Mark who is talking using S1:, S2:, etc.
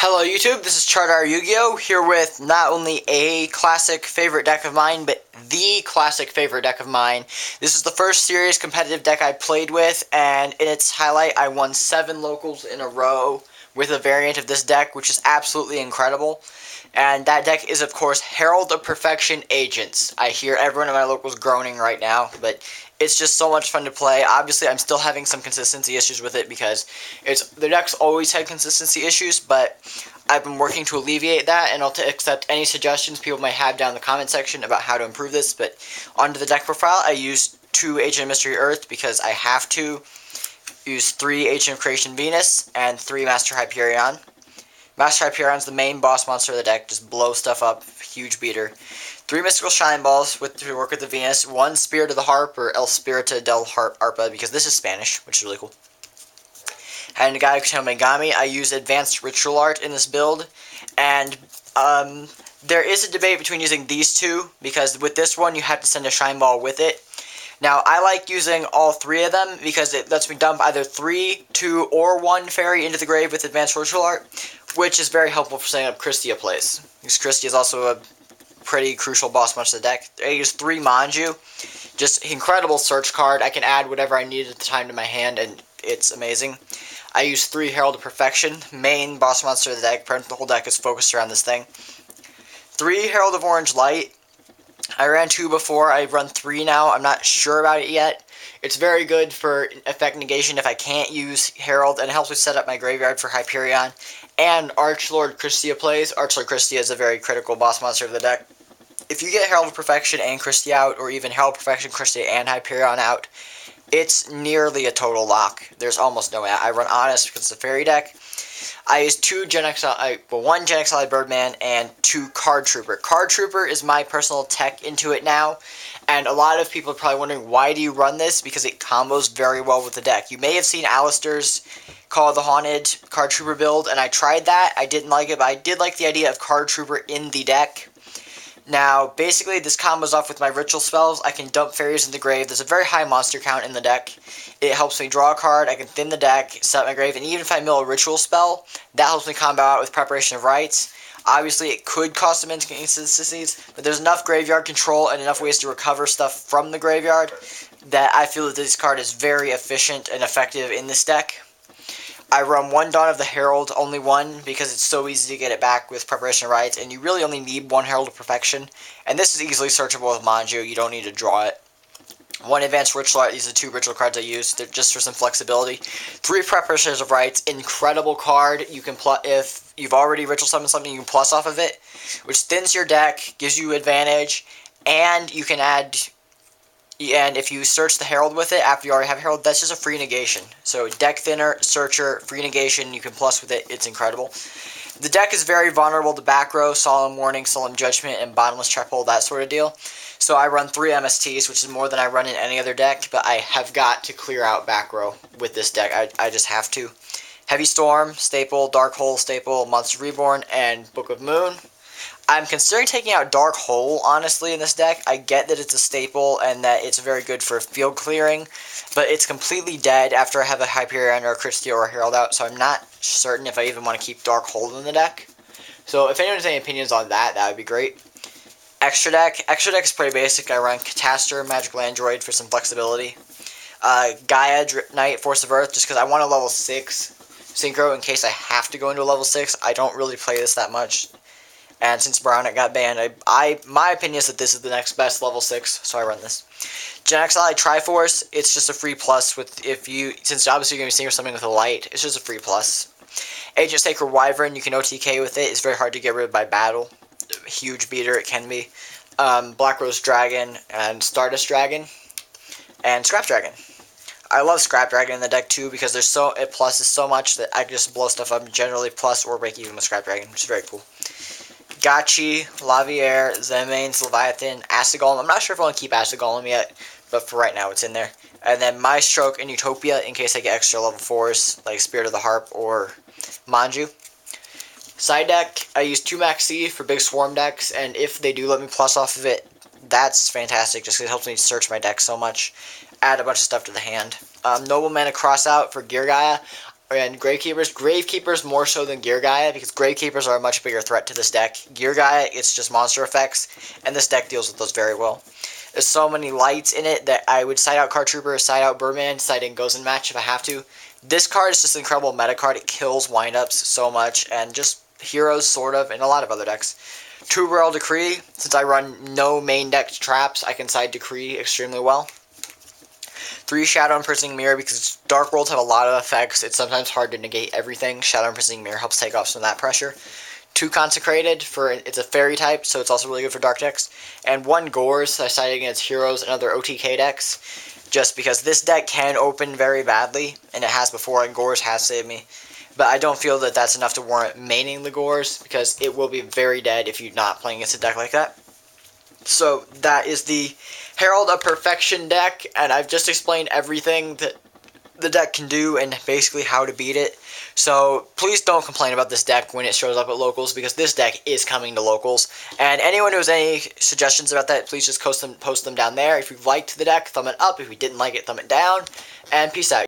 S1: Hello YouTube, this is ChardarYuGiOh here with not only a classic favorite deck of mine, but the classic favorite deck of mine. This is the first serious competitive deck I played with, and in its highlight I won 7 locals in a row with a variant of this deck, which is absolutely incredible. And that deck is, of course, Herald of Perfection Agents. I hear everyone in my locals groaning right now, but it's just so much fun to play. Obviously, I'm still having some consistency issues with it because the deck's always had consistency issues, but I've been working to alleviate that, and I'll accept any suggestions people might have down in the comment section about how to improve this. But onto the deck profile, I use 2 Agent of Mystery Earth because I have to. Use 3 Agent of Creation Venus and 3 Master Hyperion. Master Hyperion's the main boss monster of the deck, just blow stuff up, huge beater. 3 Mystical Shine Balls to work with the Venus, 1 Spirit of the Harp, or El Spirita del Harpa, because this is Spanish, which is really cool. And Gaia Megami, I use Advanced Ritual Art in this build, and there is a debate between using these two, because with this one you have to send a Shine Ball with it. Now, I like using all 3 of them because it lets me dump either 3, 2, or 1 fairy into the grave with Advanced Ritual Art, which is very helpful for setting up Christia plays, because Christia is also a pretty crucial boss monster of the deck. I use 3 Manju, just incredible search card. I can add whatever I need at the time to my hand, and it's amazing. I use 3 Herald of Perfection, main boss monster of the deck. The whole deck is focused around this thing. 3 Herald of Orange Light. I ran 2 before, I run 3 now, I'm not sure about it yet. It's very good for effect negation if I can't use Herald, and it helps me set up my graveyard for Hyperion. And Archlord Christia plays. Archlord Christia is a very critical boss monster of the deck. If you get Herald of Perfection and Christia out, or even Herald of Perfection, Christia, and Hyperion out, it's nearly a total lock. There's almost no way. I run Honest because it's a fairy deck. I use 1 Gen Exile Birdman and 2 Card Trooper. Card Trooper is my personal tech into it now, and a lot of people are probably wondering, why do you run this? Because it combos very well with the deck. You may have seen Alistair's Call of the Haunted Card Trooper build, and I tried that. I didn't like it, but I did like the idea of Card Trooper in the deck. Now, basically, this combos off with my ritual spells. I can dump fairies in the grave. There's a very high monster count in the deck. It helps me draw a card. I can thin the deck, set up my grave, and even if I mill a ritual spell, that helps me combo out with Preparation of Rites. Obviously, it could cause some inconsistencies, but there's enough graveyard control and enough ways to recover stuff from the graveyard that I feel that this card is very efficient and effective in this deck. I run 1 Dawn of the Herald, only 1, because it's so easy to get it back with Preparation of Rites, and you really only need 1 Herald of Perfection, and this is easily searchable with Manju. You don't need to draw it. 1 Advanced Ritual Art, these are 2 ritual cards I use, they're just for some flexibility. 3 Preparations of Rites, incredible card. You can if you've already ritual summoned something, you can plus off of it, which thins your deck, gives you advantage, and you can add. And if you search the Herald with it, after you already have Herald, that's just a free negation. So deck thinner, searcher, free negation, you can plus with it, it's incredible. The deck is very vulnerable to back row, Solemn Warning, Solemn Judgment, and Bottomless Trap Hole, that sort of deal. So I run 3 MSTs, which is more than I run in any other deck, but I have got to clear out back row with this deck. I just have to. Heavy Storm, staple, Dark Hole, staple, Monster Reborn, and Book of Moon. I'm considering taking out Dark Hole, honestly, in this deck. I get that it's a staple and that it's very good for field clearing, but it's completely dead after I have a Hyperion or a Christia or a Herald out, so I'm not certain if I even want to keep Dark Hole in the deck. So if anyone has any opinions on that, that would be great. Extra deck is pretty basic. I run Catastor, Magical Android for some flexibility. Gaia, Knight, Force of Earth, just because I want a level 6 Synchro in case I have to go into a level 6. I don't really play this that much. And since Brownet got banned, my opinion is that this is the next best level 6, so I run this. Gen XL Triforce, it's just a free plus since obviously you're going to be seeing something with a light, it's just a free plus. Agent Sacred Wyvern, you can OTK with it, it's very hard to get rid of by battle. Huge beater, it can be. Black Rose Dragon, and Stardust Dragon, and Scrap Dragon. I love Scrap Dragon in the deck too, because it pluses so much that I can just blow stuff up, generally plus or break even with Scrap Dragon, which is very cool. Gachi, Lavier, Zemane's Leviathan, Acid Golem. I'm not sure if I want to keep Acid Golem yet, but for right now it's in there. And then My Stroke and Utopia in case I get extra level 4s like Spirit of the Harp or Manju. Side deck, I use 2 Maxi for big swarm decks, and if they do let me plus off of it, that's fantastic just because it helps me search my deck so much. Add a bunch of stuff to the hand. Noble Mana Crossout for Gear Gaia. And Gravekeepers more so than Gear Gaia, because Gravekeepers are a much bigger threat to this deck. Gear Gaia, it's just monster effects, and this deck deals with those very well. There's so many lights in it that I would side out Card Trooper, side out Birdman, side in Goes in Match if I have to. This card is just an incredible meta card. It kills windups so much, and just heroes, sort of, and a lot of other decks. Two Royal Decree, since I run no main deck traps, I can side Decree extremely well. 3 Shadow Imprisoning Mirror, because Dark Worlds have a lot of effects. It's sometimes hard to negate everything. Shadow Imprisoning Mirror helps take off some of that pressure. 2 Consecrated, it's a fairy type, so it's also really good for dark decks. And 1 Gores, I sided against heroes and other OTK decks, just because this deck can open very badly, and it has before, and Gores has saved me. But I don't feel that that's enough to warrant maining the Gores, because it will be very dead if you're not playing against a deck like that. So that is the Herald of Perfection deck, and I've just explained everything that the deck can do and basically how to beat it. So please don't complain about this deck when it shows up at locals, because this deck is coming to locals. And anyone who has any suggestions about that, please just post them down there. If you liked the deck, thumb it up. If you didn't like it, thumb it down. And peace out.